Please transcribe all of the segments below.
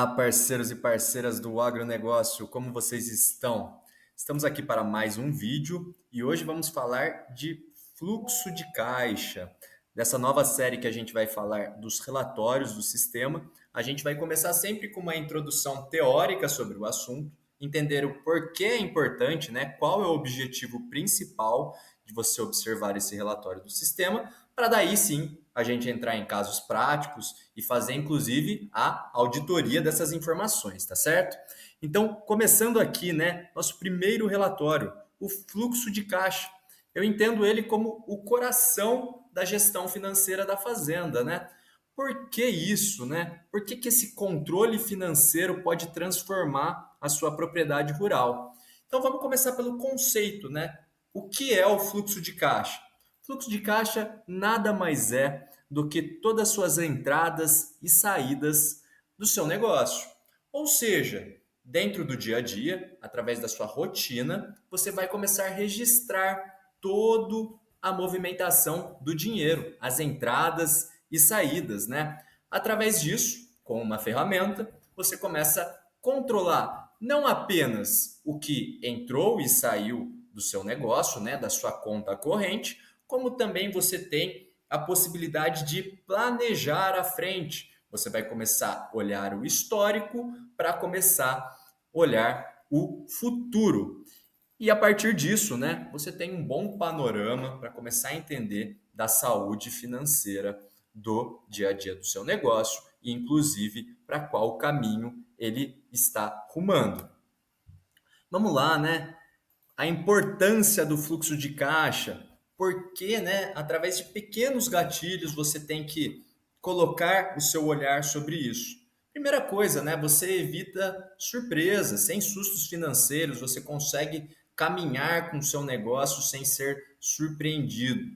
Parceiros e parceiras do agronegócio, como vocês estão? Estamos aqui para mais um vídeo e hoje vamos falar de fluxo de caixa. Dessa nova série que a gente vai falar dos relatórios do sistema, a gente vai começar sempre com uma introdução teórica sobre o assunto, entender o porquê é importante, né? Qual é o objetivo principal de você observar esse relatório do sistema, para daí sim a gente entrar em casos práticos e fazer inclusive a auditoria dessas informações, tá certo? Então, começando aqui, né, nosso primeiro relatório, o fluxo de caixa. Eu entendo ele como o coração da gestão financeira da fazenda, né? Por que isso, né? Por que esse controle financeiro pode transformar a sua propriedade rural? Então vamos começar pelo conceito, né? O que é o fluxo de caixa? Fluxo de caixa nada mais é do que todas as suas entradas e saídas do seu negócio. Ou seja, dentro do dia a dia, através da sua rotina, você vai começar a registrar toda a movimentação do dinheiro, as entradas e saídas, né? Através disso, com uma ferramenta, você começa a controlar não apenas o que entrou e saiu do seu negócio, né, da sua conta corrente, como também você tem a possibilidade de planejar à frente. Você vai começar a olhar o histórico para começar a olhar o futuro. E a partir disso, né, você tem um bom panorama para começar a entender da saúde financeira do dia a dia do seu negócio e, inclusive, para qual caminho ele está rumando. Vamos lá, né? A importância do fluxo de caixa, porque, né, através de pequenos gatilhos você tem que colocar o seu olhar sobre isso. Primeira coisa, né, você evita surpresas, sem sustos financeiros, você consegue caminhar com o seu negócio sem ser surpreendido.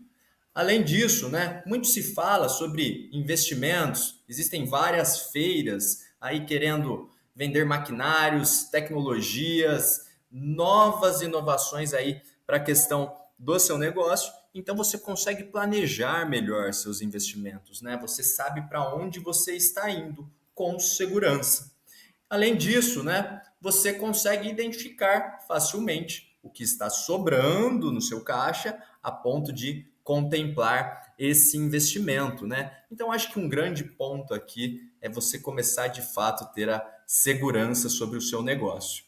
Além disso, né, muito se fala sobre investimentos, existem várias feiras aí querendo vender maquinários, tecnologias, novas inovações aí para a questão do seu negócio. Então você consegue planejar melhor seus investimentos, né? Você sabe para onde você está indo com segurança. Além disso, né, você consegue identificar facilmente o que está sobrando no seu caixa a ponto de contemplar esse investimento, né? Então acho que um grande ponto aqui é você começar de fato a ter a segurança sobre o seu negócio.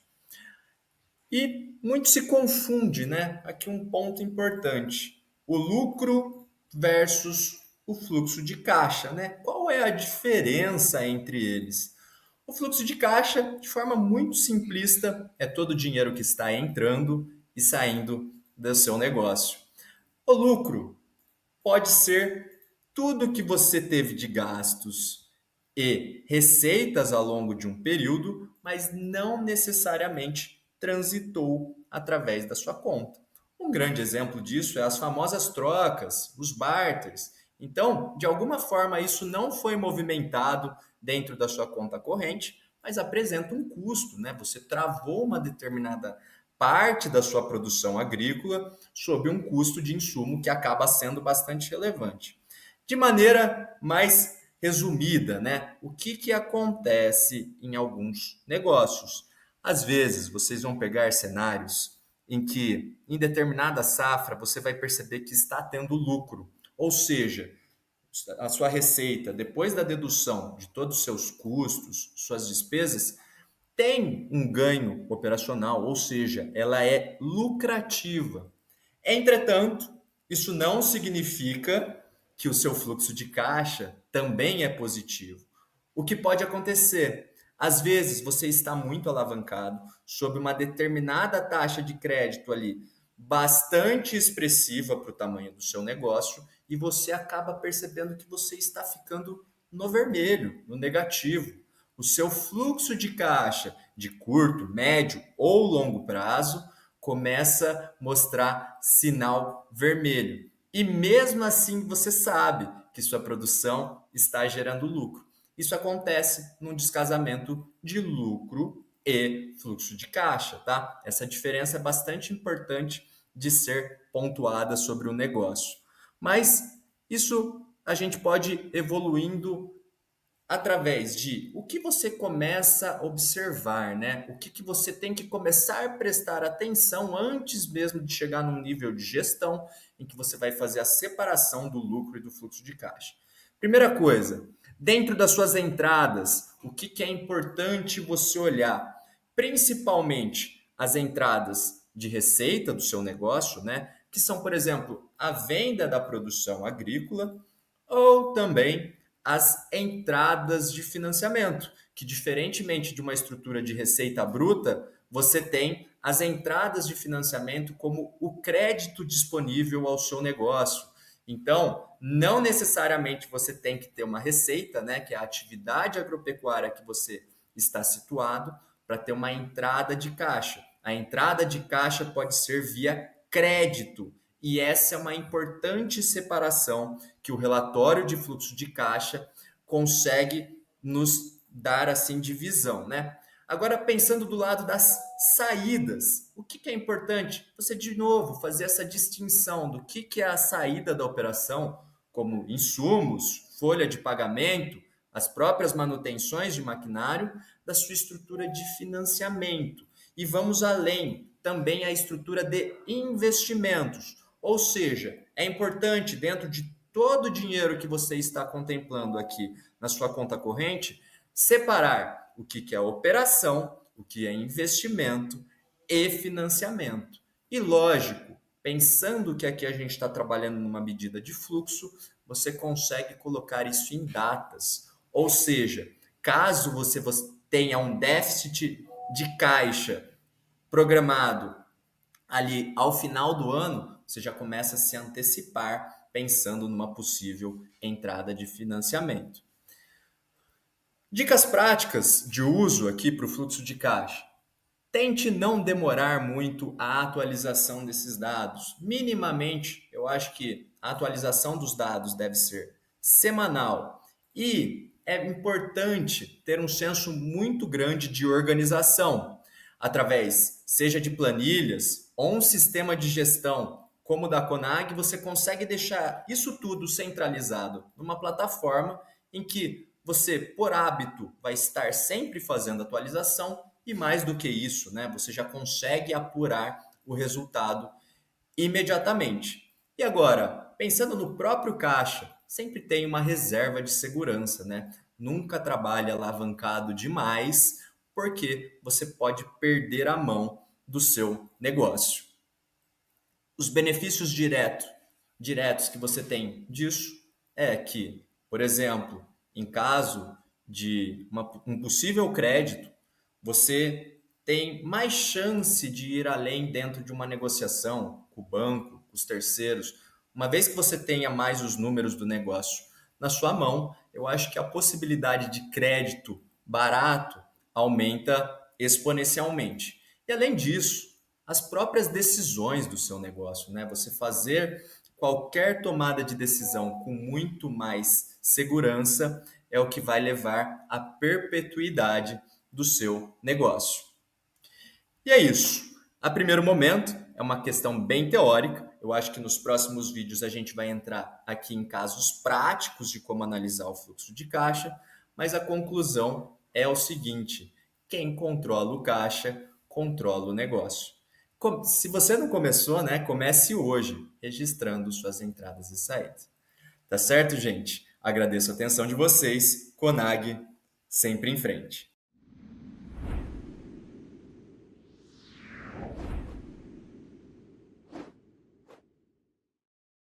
E muito se confunde, né? Aqui um ponto importante: o lucro versus o fluxo de caixa, né? Qual é a diferença entre eles? O fluxo de caixa, de forma muito simplista, é todo o dinheiro que está entrando e saindo do seu negócio. O lucro pode ser tudo que você teve de gastos e receitas ao longo de um período, mas não necessariamente transitou através da sua conta. Um grande exemplo disso é as famosas trocas, os barters. Então, de alguma forma, isso não foi movimentado dentro da sua conta corrente, mas apresenta um custo, né? Você travou uma determinada parte da sua produção agrícola sob um custo de insumo que acaba sendo bastante relevante. De maneira mais resumida, né? O que acontece em alguns negócios? Às vezes, vocês vão pegar cenários em que, em determinada safra, você vai perceber que está tendo lucro. Ou seja, a sua receita, depois da dedução de todos os seus custos, suas despesas, tem um ganho operacional, ou seja, ela é lucrativa. Entretanto, isso não significa que o seu fluxo de caixa também é positivo. O que pode acontecer? Às vezes você está muito alavancado sob uma determinada taxa de crédito ali, bastante expressiva para o tamanho do seu negócio, e você acaba percebendo que você está ficando no vermelho, no negativo. O seu fluxo de caixa de curto, médio ou longo prazo começa a mostrar sinal vermelho. E mesmo assim você sabe que sua produção está gerando lucro. Isso acontece num descasamento de lucro e fluxo de caixa, tá? Essa diferença é bastante importante de ser pontuada sobre o negócio. Mas isso a gente pode evoluindo através de o que você começa a observar, né? O que você tem que começar a prestar atenção antes mesmo de chegar num nível de gestão em que você vai fazer a separação do lucro e do fluxo de caixa. Primeira coisa, dentro das suas entradas, o que é importante você olhar? Principalmente as entradas de receita do seu negócio, né? Que são, por exemplo, a venda da produção agrícola ou também as entradas de financiamento, que diferentemente de uma estrutura de receita bruta, você tem as entradas de financiamento como o crédito disponível ao seu negócio. Então, não necessariamente você tem que ter uma receita, né, que é a atividade agropecuária que você está situado, para ter uma entrada de caixa. A entrada de caixa pode ser via crédito. E essa é uma importante separação que o relatório de fluxo de caixa consegue nos dar assim de visão, né? Agora, pensando do lado das saídas, o que é importante? Você, de novo, fazer essa distinção do que é a saída da operação, como insumos, folha de pagamento, as próprias manutenções de maquinário, da sua estrutura de financiamento. E vamos além, também a estrutura de investimentos. Ou seja, é importante, dentro de todo o dinheiro que você está contemplando aqui na sua conta corrente, separar o que é operação, o que é investimento e financiamento. E lógico, pensando que aqui a gente está trabalhando numa medida de fluxo, você consegue colocar isso em datas. Ou seja, caso você tenha um déficit de caixa programado ali ao final do ano, você já começa a se antecipar pensando numa possível entrada de financiamento. Dicas práticas de uso aqui para o fluxo de caixa. Tente não demorar muito a atualização desses dados. Minimamente, eu acho que a atualização dos dados deve ser semanal. E é importante ter um senso muito grande de organização, através, seja de planilhas ou um sistema de gestão, como o da Conag, você consegue deixar isso tudo centralizado numa plataforma em que você, por hábito, vai estar sempre fazendo atualização e mais do que isso, né, você já consegue apurar o resultado imediatamente. E agora, pensando no próprio caixa, sempre tem uma reserva de segurança, né? Nunca trabalhe alavancado demais, porque você pode perder a mão do seu negócio. Os benefícios diretos que você tem disso é que, por exemplo, em caso de um possível crédito, você tem mais chance de ir além dentro de uma negociação com o banco, com os terceiros. Uma vez que você tenha mais os números do negócio na sua mão, eu acho que a possibilidade de crédito barato aumenta exponencialmente. E além disso, as próprias decisões do seu negócio, né? Você fazer qualquer tomada de decisão com muito mais segurança é o que vai levar à perpetuidade do seu negócio. E é isso. A primeiro momento, é uma questão bem teórica. Eu acho que nos próximos vídeos a gente vai entrar aqui em casos práticos de como analisar o fluxo de caixa, mas a conclusão é o seguinte: quem controla o caixa, controla o negócio. Se você não começou, né, comece hoje, registrando suas entradas e saídas. Tá certo, gente? Agradeço a atenção de vocês. Conag, sempre em frente.